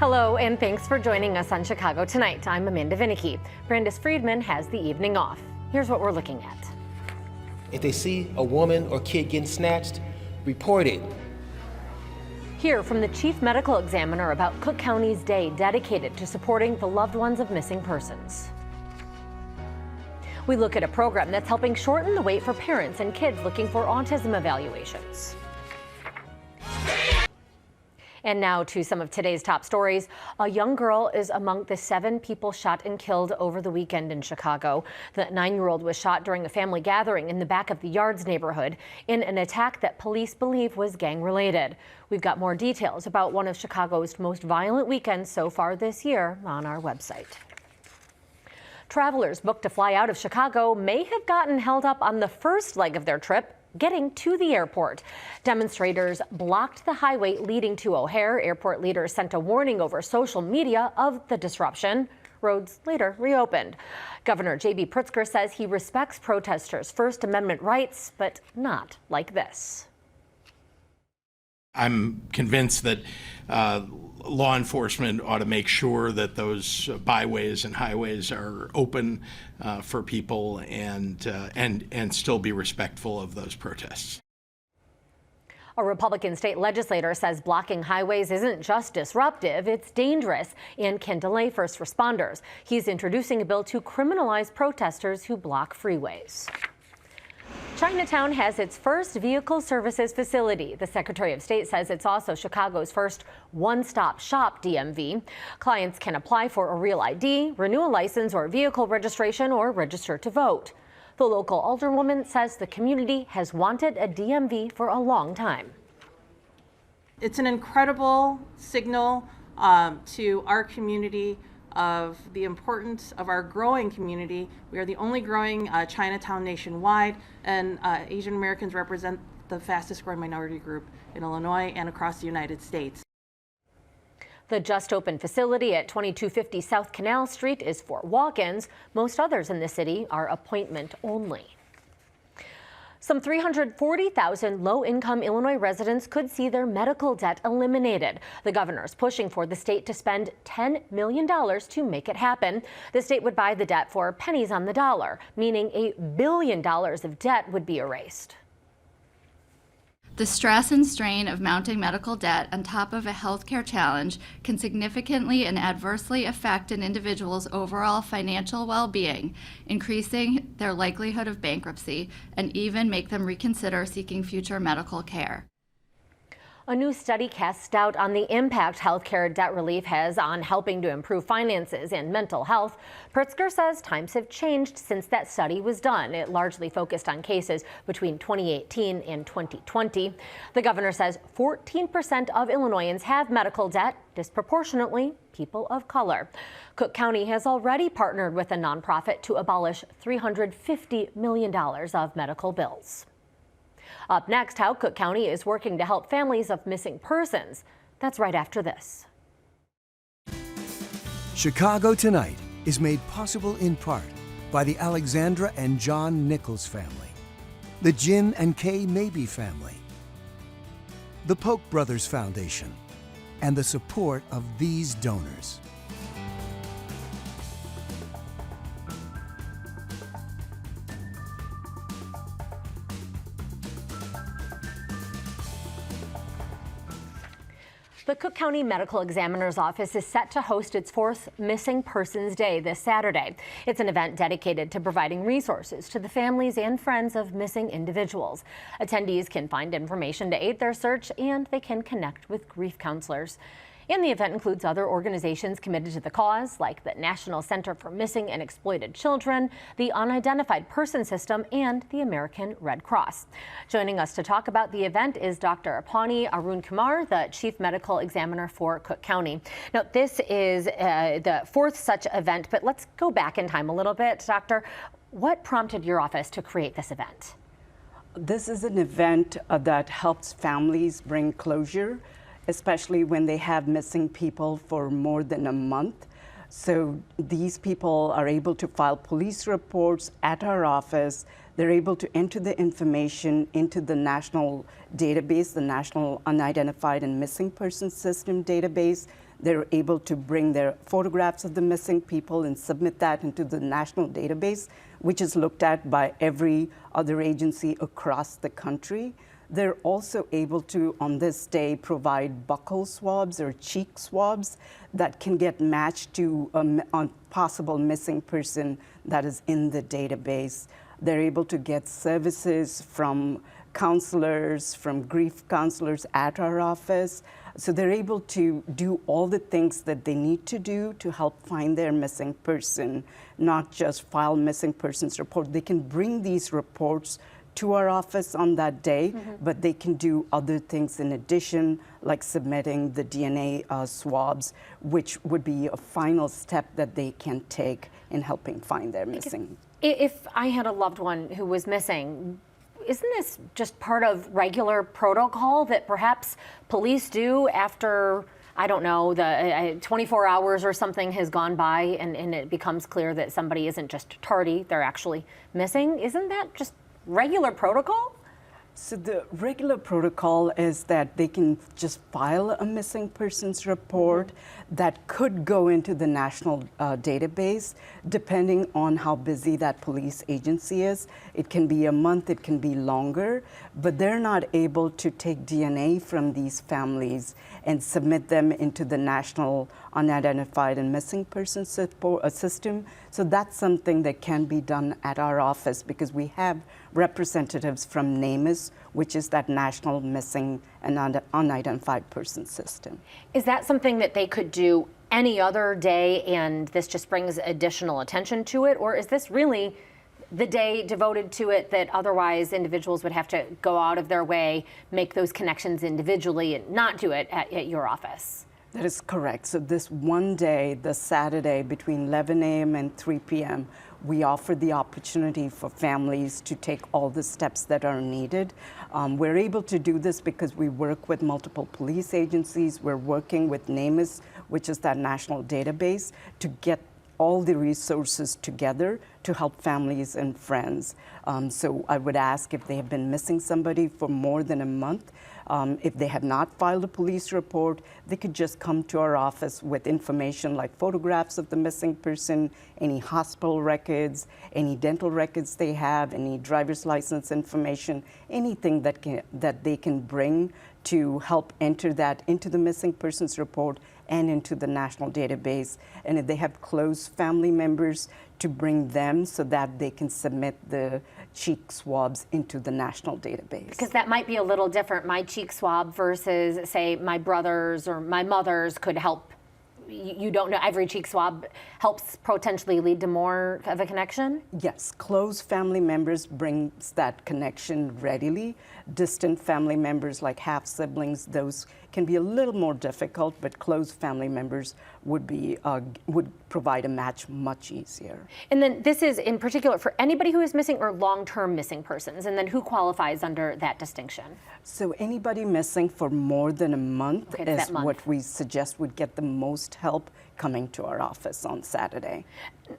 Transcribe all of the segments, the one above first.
Hello, and thanks for joining us on Chicago Tonight. I'm Amanda Vinicky. Brandis Friedman has the evening off. Here's what we're looking at. If they see a woman or kid getting snatched, report it. Hear from the Chief Medical Examiner about Cook County's day dedicated to supporting the loved ones of missing persons. We look at a program that's helping shorten the wait for parents and kids looking for autism evaluations. And now to some of today's top stories. A young girl is among the 7 people shot and killed over the weekend in Chicago. The 9-year-old was shot during a family gathering in the back of the Yards neighborhood in an attack that police believe was gang-related. We've got more details about one of Chicago's most violent weekends so far this year on our website. Travelers booked to fly out of Chicago may have gotten held up on the first leg of their trip, getting to the airport. Demonstrators blocked the highway leading to O'Hare. Airport leaders sent a warning over social media of the disruption. Roads later reopened. Governor J.B. Pritzer says he respects protesters' First Amendment rights, but not like this. I'm convinced that law enforcement ought to make sure that those byways and highways are open for people and still be respectful of those protests. A Republican state legislator says blocking highways isn't just disruptive, it's dangerous and can delay first responders. He's introducing a bill to criminalize protesters who block freeways. Chinatown has its first vehicle services facility. The Secretary of State says it's also Chicago's first one-stop shop DMV. Clients can apply for a real ID, renew a license or vehicle registration, or register to vote. The local alderwoman says the community has wanted a DMV for a long time. It's an incredible signal to our community of the importance of our growing community. We are the only growing Chinatown nationwide, and Asian Americans represent the fastest growing minority group in Illinois and across the United States. The just opened facility at 2250 South Canal Street is for walk-ins. Most others in the city are appointment only. Some 340,000 low-income Illinois residents could see their medical debt eliminated. The governor's pushing for the state to spend $10 million to make it happen. The state would buy the debt for pennies on the dollar, meaning $1 billion of debt would be erased. The stress and strain of mounting medical debt on top of a healthcare challenge can significantly and adversely affect an individual's overall financial well-being, increasing their likelihood of bankruptcy, and even make them reconsider seeking future medical care. A new study casts doubt on the impact healthcare debt relief has on helping to improve finances and mental health. Pritzer says times have changed since that study was done. It largely focused on cases between 2018 and 2020. The governor says 14% of Illinoisans have medical debt, disproportionately people of color. Cook County has already partnered with a nonprofit to abolish $350 million of medical bills. Up next, how Cook County is working to help families of missing persons. That's right after this. Chicago Tonight is made possible in part by the Alexandra and John Nichols family, the Jim and Kay Mabey family, the Polk Brothers Foundation, and the support of these donors. The Cook County Medical Examiner's Office is set to host its 4th Missing Persons Day this Saturday. It's an event dedicated to providing resources to the families and friends of missing individuals. Attendees can find information to aid their search, and they can connect with grief counselors. And the event includes other organizations committed to the cause, like the National Center for Missing and Exploited Children, the Unidentified Person System, and the American Red Cross. Joining us to talk about the event is Dr. Apani Arun Kumar, the Chief Medical Examiner for Cook County. Now, this is the 4th such event, but let's go back in time a little bit. Doctor, what prompted your office to create this event? This is an event that helps families bring closure, especially when they have missing people for more than a month. So these people are able to file police reports at our office. They're able to enter the information into the national database, the National Unidentified and Missing Persons System database. They're able to bring their photographs of the missing people and submit that into the national database, which is looked at by every other agency across the country. They're also able to, on this day, provide buccal swabs or cheek swabs that can get matched to a possible missing person that is in the database. They're able to get services from counselors, from grief counselors at our office. So they're able to do all the things that they need to do to help find their missing person, not just file missing persons report. They can bring these reports to our office on that day, but they can do other things in addition, like submitting the DNA swabs, which would be a final step that they can take in helping find their missing. If I had a loved one who was missing, isn't this just part of regular protocol that perhaps police do after, I don't know, the 24 hours or something has gone by and it becomes clear that somebody isn't just tardy, they're actually missing? Isn't that just regular protocol? So the regular protocol is that they can just file a missing persons report that could go into the national database, depending on how busy that police agency is. It can be a month, it can be longer, but they're not able to take DNA from these families and submit them into the national unidentified and missing persons system. So that's something that can be done at our office because we have representatives from NAMIS, which is that National Missing and Unidentified Person System. Is that something that they could do any other day and this just brings additional attention to it? Or is this really the day devoted to it that otherwise individuals would have to go out of their way, make those connections individually and not do it at your office? That is correct. So this one day, the Saturday between 11 a.m. and 3 p.m., we offer the opportunity for families to take all the steps that are needed. We're able to do this because we work with multiple police agencies. We're working with NAMIS, which is that national database, to get all the resources together to help families and friends. So I would ask if they have been missing somebody for more than a month, if they have not filed a police report, they could just come to our office with information like photographs of the missing person, any hospital records, any dental records they have, any driver's license information, anything that they can bring to help enter that into the missing persons report and into the national database. And if they have close family members, to bring them so that they can submit the cheek swabs into the national database. Because that might be a little different. My cheek swab versus, say, my brother's or my mother's could help. You don't know, every cheek swab helps potentially lead to more of a connection? Yes, close family members brings that connection readily. Distant family members like half siblings, those can be a little more difficult, but close family members would provide a match much easier. And then this is in particular for anybody who is missing or long-term missing persons, and then who qualifies under that distinction? So anybody missing for more than a month is what we suggest would get the most help coming to our office on Saturday.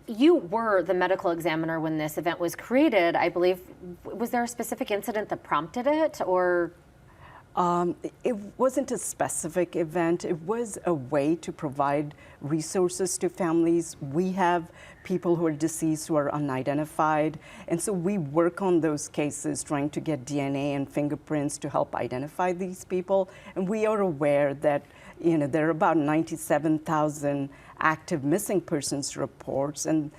You were the medical examiner when this event was created, I believe. Was there a specific incident that prompted it, or? It wasn't a specific event. It was a way to provide resources to families. We have people who are deceased who are unidentified, and so we work on those cases trying to get DNA and fingerprints to help identify these people. And we are aware that there are about 97,000 active missing persons reports, and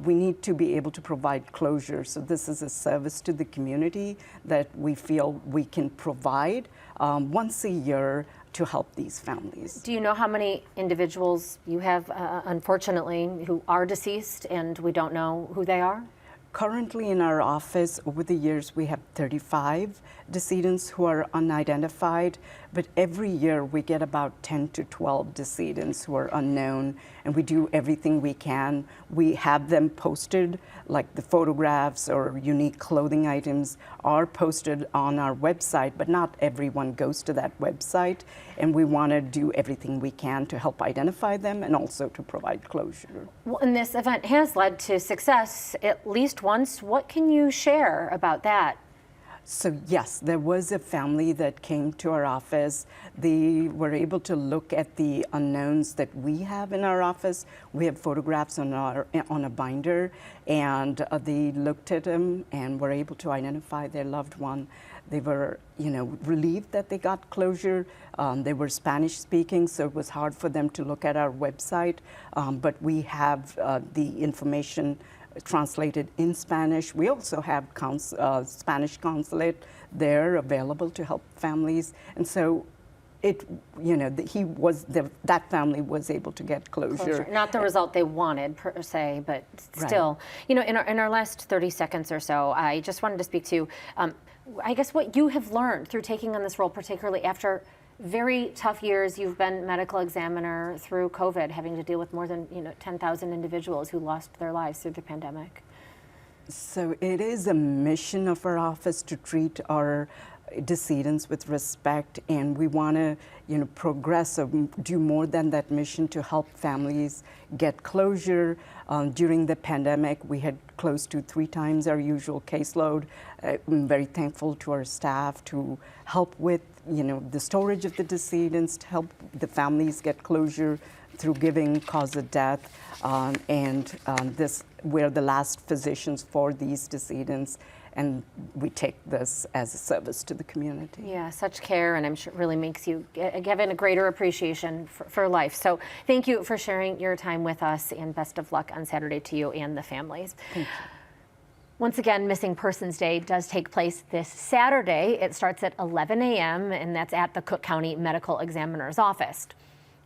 we need to be able to provide closure. So this is a service to the community that we feel we can provide once a year to help these families. Do you know how many individuals you have, unfortunately, who are deceased and we don't know who they are? Currently in our office, over the years, we have 35 decedents who are unidentified, but every year we get about 10 to 12 decedents who are unknown, and we do everything we can. We have them posted, like the photographs or unique clothing items are posted on our website, but not everyone goes to that website, and we want to do everything we can to help identify them and also to provide closure. Well, and this event has led to success at least once. What can you share about that? So yes, there was a family that came to our office. They were able to look at the unknowns that we have in our office. We have photographs on a binder, and they looked at them and were able to identify their loved one. They were, relieved that they got closure. They were Spanish speaking, so it was hard for them to look at our website. But we have the information translated in Spanish. We also have Spanish consulate there available to help families, and so that family was able to get closure. Not the result they wanted per se, but still, right. In our last 30 seconds or so, I just wanted to speak to, I guess, what you have learned through taking on this role, particularly after very tough years. You've been medical examiner through COVID, having to deal with more than 10,000 individuals who lost their lives through the pandemic. So it is a mission of our office to treat our decedents with respect, and we want to progress or do more than that mission to help families get closure. During the pandemic, we had close to 3 times our usual caseload. I'm very thankful to our staff to help with the storage of the decedents, to help the families get closure through giving cause of death, we're the last physicians for these decedents, and we take this as a service to the community. Yeah, such care, and I'm sure it really makes you given a greater appreciation for life. So thank you for sharing your time with us, and best of luck on Saturday to you and the families. Thank you. Once again, Missing Persons Day does take place this Saturday. It starts at 11 a.m., and that's at the Cook County Medical Examiner's Office.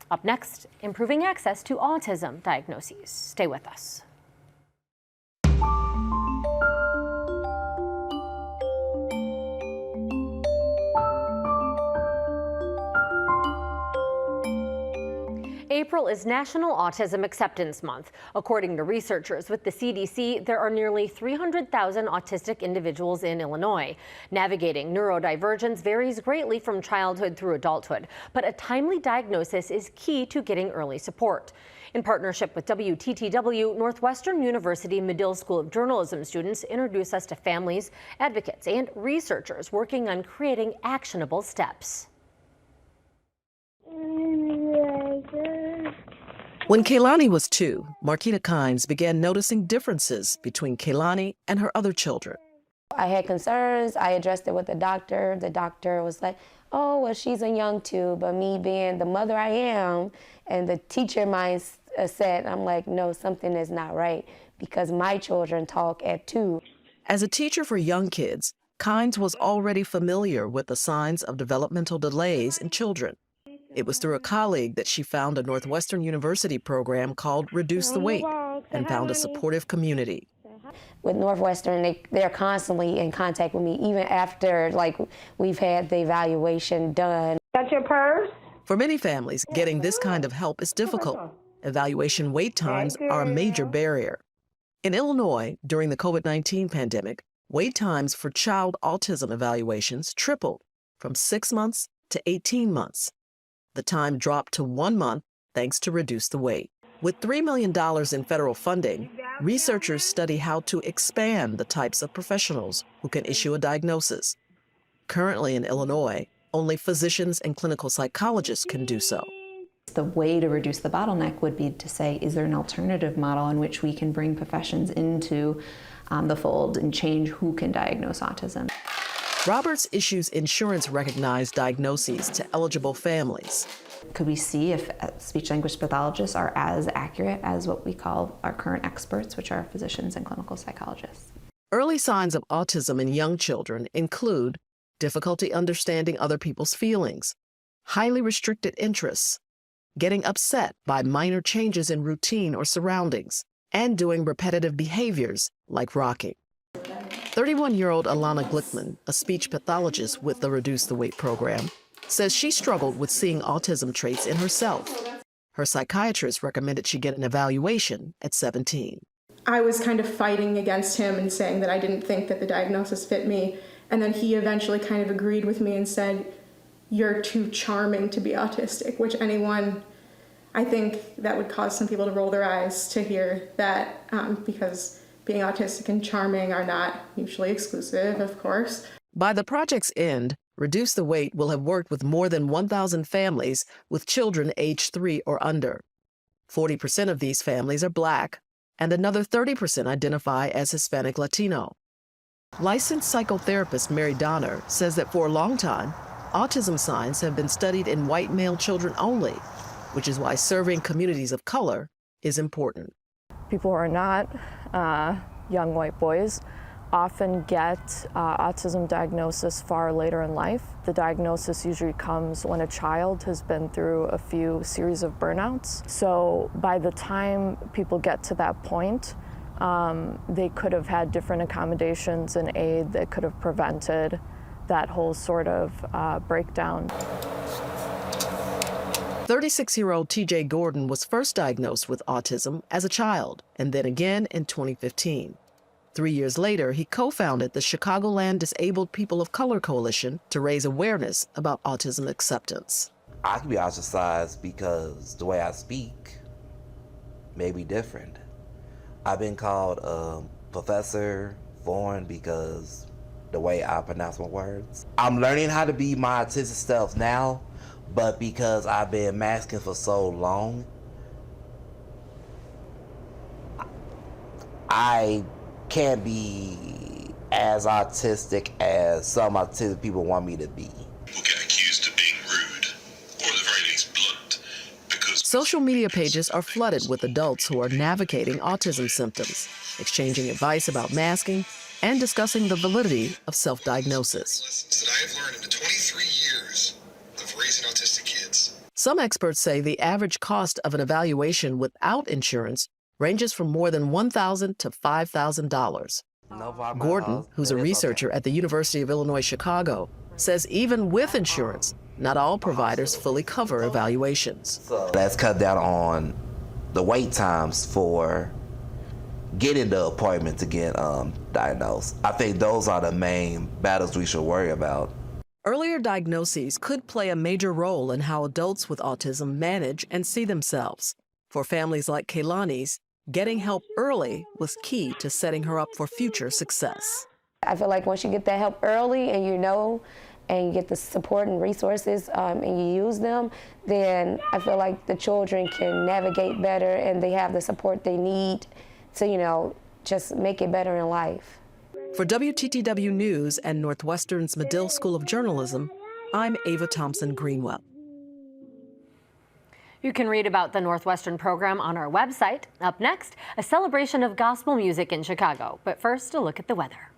Up next, improving access to autism diagnoses. Stay with us. April is National Autism Acceptance Month. According to researchers with the CDC, there are nearly 300,000 autistic individuals in Illinois. Navigating neurodivergence varies greatly from childhood through adulthood, but a timely diagnosis is key to getting early support. In partnership with WTTW, Northwestern University Medill School of Journalism students introduce us to families, advocates, and researchers working on creating actionable steps. When Kaylani was 2, Marquita Kynes began noticing differences between Kaylani and her other children. I had concerns. I addressed it with the doctor. The doctor was like, oh, well, she's a young 2, but me being the mother I am and the teacher mindset, I'm like, no, something is not right because my children talk at 2. As a teacher for young kids, Kynes was already familiar with the signs of developmental delays in children. It was through a colleague that she found a Northwestern University program called Reduce the Wait and found a supportive community. With Northwestern, they're constantly in contact with me, even after we've had the evaluation done. Got your purse? For many families, getting this kind of help is difficult. Evaluation wait times are a major barrier. In Illinois, during the COVID-19 pandemic, wait times for child autism evaluations tripled from 6 months to 18 months. The time dropped to 1 month thanks to Reduce the Wait. With $3 million in federal funding, researchers study how to expand the types of professionals who can issue a diagnosis. Currently in Illinois, only physicians and clinical psychologists can do so. The way to reduce the bottleneck would be to say, is there an alternative model in which we can bring professions into the fold and change who can diagnose autism? Roberts issues insurance-recognized diagnoses to eligible families. Could we see if speech-language pathologists are as accurate as what we call our current experts, which are physicians and clinical psychologists? Early signs of autism in young children include difficulty understanding other people's feelings, highly restricted interests, getting upset by minor changes in routine or surroundings, and doing repetitive behaviors like rocking. 31-year-old Alana Glickman, a speech pathologist with the Reduce the Wait program, says she struggled with seeing autism traits in herself. Her psychiatrist recommended she get an evaluation at 17. I was kind of fighting against him and saying that I didn't think that the diagnosis fit me. And then he eventually kind of agreed with me and said, you're too charming to be autistic, which I think that would cause some people to roll their eyes to hear that because being autistic and charming are not mutually exclusive, of course. By the project's end, Reduce the Wait will have worked with more than 1,000 families with children aged 3 or under. 40% of these families are Black, and another 30% identify as Hispanic Latino. Licensed psychotherapist Mary Donner says that for a long time, autism signs have been studied in white male children only, which is why serving communities of color is important. People who are not young white boys often get autism diagnosis far later in life. The diagnosis usually comes when a child has been through a few series of burnouts. So by the time people get to that point, they could have had different accommodations and aid that could have prevented that whole sort of breakdown. 36-year-old T.J. Gordon was first diagnosed with autism as a child, and then again in 2015. 3 years later, he co-founded the Chicagoland Disabled People of Color Coalition to raise awareness about autism acceptance. I can be ostracized because the way I speak may be different. I've been called Professor Foreign because the way I pronounce my words. I'm learning how to be my autistic self now, but because I've been masking for so long, I can't be as autistic as some autistic people want me to be. People get accused of being rude, or at the very least blunt, because social media pages are flooded with adults who are navigating autism symptoms, exchanging advice about masking, and discussing the validity of self-diagnosis. lessons that I have learned in the 23 years of raising autistic kids. Some experts say the average cost of an evaluation without insurance ranges from more than $1,000 to $5,000. Gordon, who's a researcher at the University of Illinois Chicago, says even with insurance, not all providers fully cover evaluations. So let's cut down on the wait times for getting the appointment to get diagnosed. I think those are the main battles we should worry about. Earlier diagnoses could play a major role in how adults with autism manage and see themselves. For families like Kaylani's, getting help early was key to setting her up for future success. I feel like once you get that help early and you know, and you get the support and resources and you use them, then I feel like the children can navigate better and they have the support they need to, you know, just make it better in life. For WTTW News and Northwestern's Medill School of Journalism, I'm Ava Thompson Greenwell. You can read about the Northwestern program on our website. Up next, a celebration of gospel music in Chicago. But first, a look at the weather.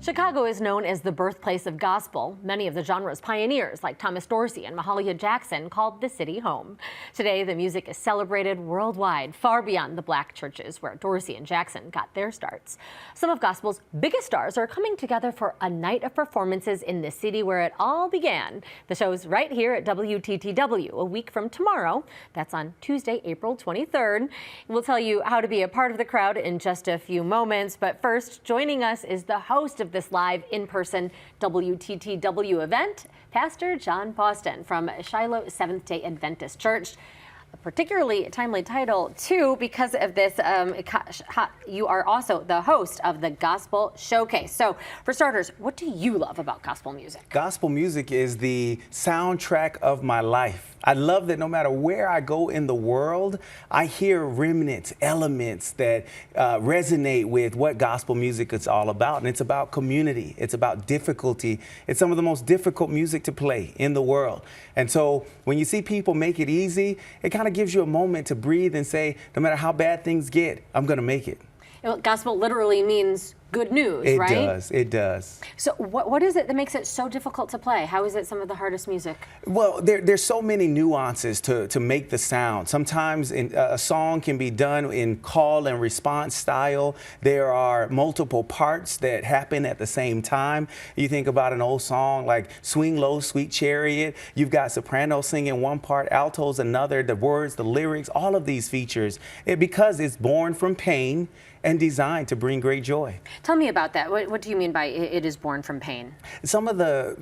Chicago is known as the birthplace of gospel. Many of the genre's pioneers, like Thomas Dorsey and Mahalia Jackson, called the city home. Today, the music is celebrated worldwide, far beyond the Black churches where Dorsey and Jackson got their starts. Some of gospel's biggest stars are coming together for a night of performances in the city where it all began. The show's right here at WTTW a week from tomorrow. That's on Tuesday, April 23rd. We'll tell you how to be a part of the crowd in just a few moments. But first, joining us is the host of this live in-person WTTW event, Pastor John Boston from Shiloh Seventh-day Adventist Church. A particularly timely title, too, because of this. You are also the host of the Gospel Showcase. So, for starters, what do you love about gospel music? Gospel music is the soundtrack of my life. I love that no matter where I go in the world, I hear remnants, elements that resonate with what gospel music is all about. And it's about community. It's about difficulty. It's some of the most difficult music to play in the world. And so when you see people make it easy, it kind of gives you a moment to breathe and say, no matter how bad things get, I'm going to make it. You know, gospel literally means good news, right? It does. It does. So what is it that makes it so difficult to play? How is it some of the hardest music? Well, there's so many nuances to make the sound. Sometimes a song can be done in call and response style. There are multiple parts that happen at the same time. You think about an old song like Swing Low, Sweet Chariot. You've got soprano singing one part, altos another, the words, the lyrics, all of these features. Because it's born from pain and designed to bring great joy. Tell me about that. What do you mean by it is born from pain? Some of the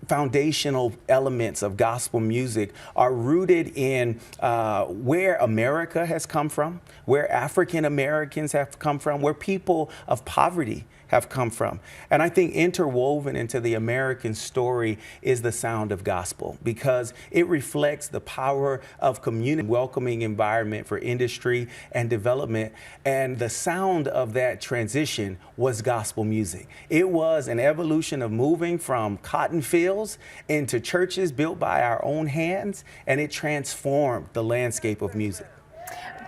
foundational elements of gospel music are rooted in where America has come from, where African Americans have come from, where people of poverty have come from. And I think interwoven into the American story is the sound of gospel, because it reflects the power of community, welcoming environment for industry and development. And the sound of that transition was gospel music. It was an evolution of moving from cotton fields into churches built by our own hands, and it transformed the landscape of music.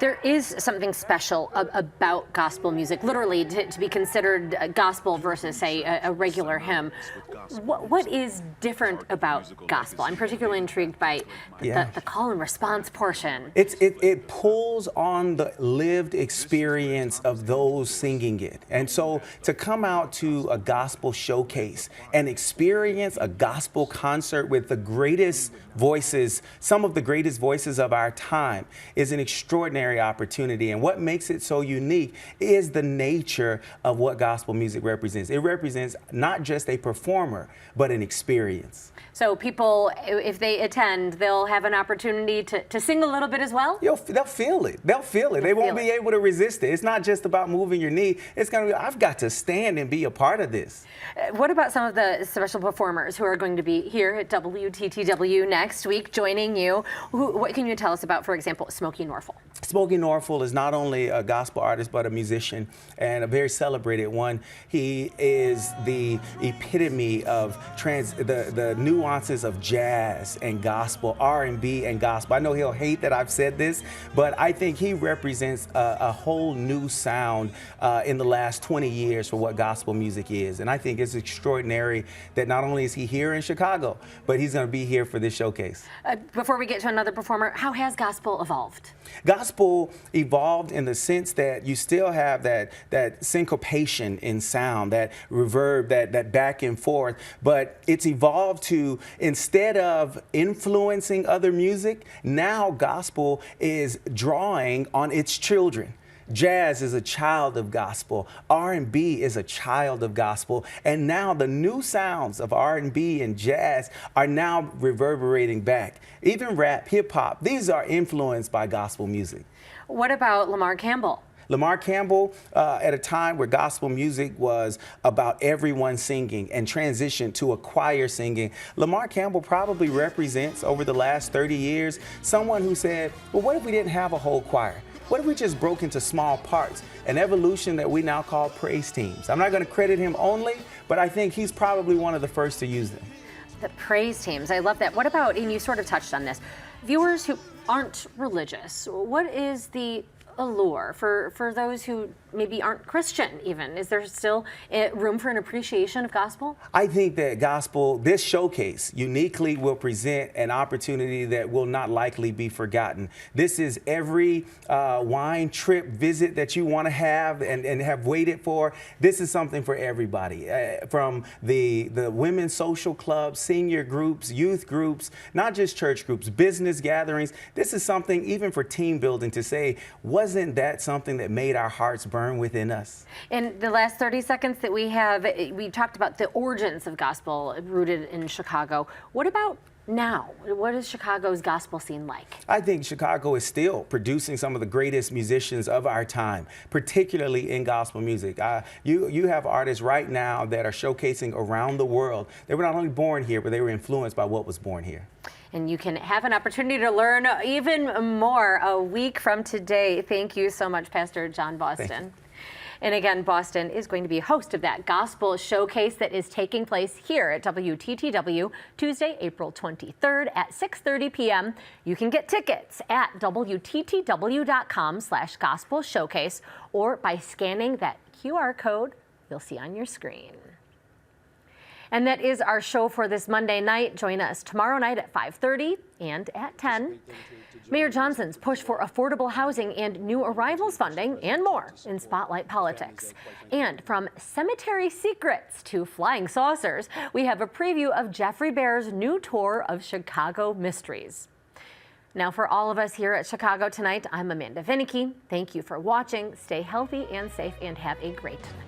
There is something special about gospel music, literally to be considered gospel versus, say, a regular hymn. What is different about gospel? I'm particularly intrigued by the call and response portion. It pulls on the lived experience of those singing it. And so to come out to a gospel showcase and experience a gospel concert with the greatest voices, some of the greatest voices of our time, is an extraordinary opportunity. And what makes it so unique is the nature of what gospel music represents. It represents not just a performer, but an experience. So people, if they attend, they'll have an opportunity to sing a little bit as well? They'll feel it. They'll feel it. They won't be able to resist it. It's not just about moving your knee. It's going to be, I've got to stand and be a part of this. What about some of the special performers who are going to be here at WTTW next week joining you? What can you tell us about, for example, Smokey Norfolk? Smokey Norfolk is not only a gospel artist, but a musician, and a very celebrated one. He is the epitome of the nuances of jazz and gospel, R&B and gospel. I know he'll hate that I've said this, but I think he represents a whole new sound in the last 20 years for what gospel music is. And I think it's extraordinary that not only is he here in Chicago, but he's going to be here for this showcase. Before we get to another performer, how has gospel evolved? Gospel evolved in the sense that you still have that syncopation in sound, that reverb, that back and forth, but it's evolved to, instead of influencing other music, now gospel is drawing on its children. Jazz is a child of gospel. R&B is a child of gospel. And now the new sounds of R&B and jazz are now reverberating back. Even rap, hip hop, these are influenced by gospel music. What about Lamar Campbell? Lamar Campbell, at a time where gospel music was about everyone singing and transitioned to a choir singing, Lamar Campbell probably represents, over the last 30 years, someone who said, well, what if we didn't have a whole choir? What if we just broke into small parts? An evolution that we now call praise teams. I'm not going to credit him only, but I think he's probably one of the first to use them. The praise teams, I love that. What about, and you sort of touched on this, viewers who aren't religious? What is the allure for those who maybe aren't Christian even? Is there still room for an appreciation of gospel? I think that gospel, this showcase uniquely will present an opportunity that will not likely be forgotten. This is every wine trip visit that you want to have and have waited for. This is something for everybody, from the women's social clubs, senior groups, youth groups, not just church groups, business gatherings. This is something even for team building to say, wasn't that something that made our hearts burn within us? In the last 30 seconds that we have, we talked about the origins of gospel rooted in Chicago. What about now? What is Chicago's gospel scene like? I think Chicago is still producing some of the greatest musicians of our time, particularly in gospel music. You have artists right now that are showcasing around the world. They were not only born here, but they were influenced by what was born here. And you can have an opportunity to learn even more a week from today. Thank you so much, Pastor John Boston. And again, Boston is going to be a host of that gospel showcase that is taking place here at WTTW Tuesday, April 23rd at 6:30 p.m. You can get tickets at WTTW.com/gospel showcase or by scanning that QR code you'll see on your screen. And that is our show for this Monday night. Join us tomorrow night at 5:30 and at 10. Mayor Johnson's push for affordable housing and new arrivals funding and more in Spotlight Politics. And from cemetery secrets to flying saucers, we have a preview of Jeffrey Bear's new tour of Chicago mysteries. Now, for all of us here at Chicago Tonight, I'm Amanda Vinicky. Thank you for watching. Stay healthy and safe, and have a great night.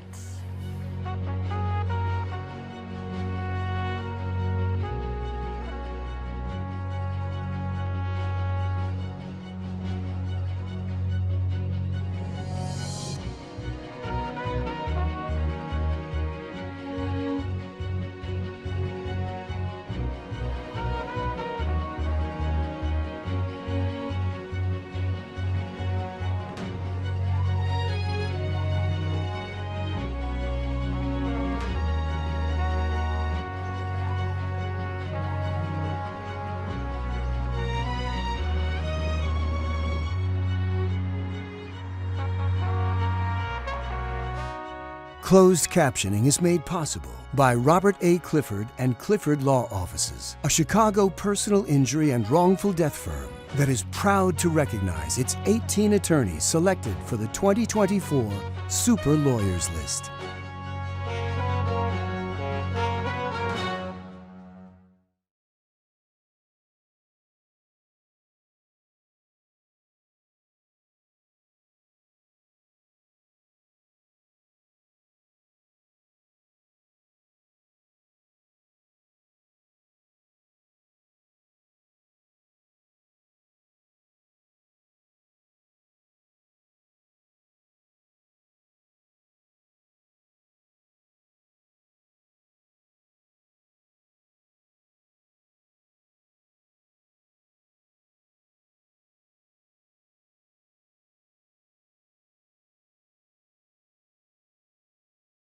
Closed captioning is made possible by Robert A. Clifford and Clifford Law Offices, a Chicago personal injury and wrongful death firm that is proud to recognize its 18 attorneys selected for the 2024 Super Lawyers List.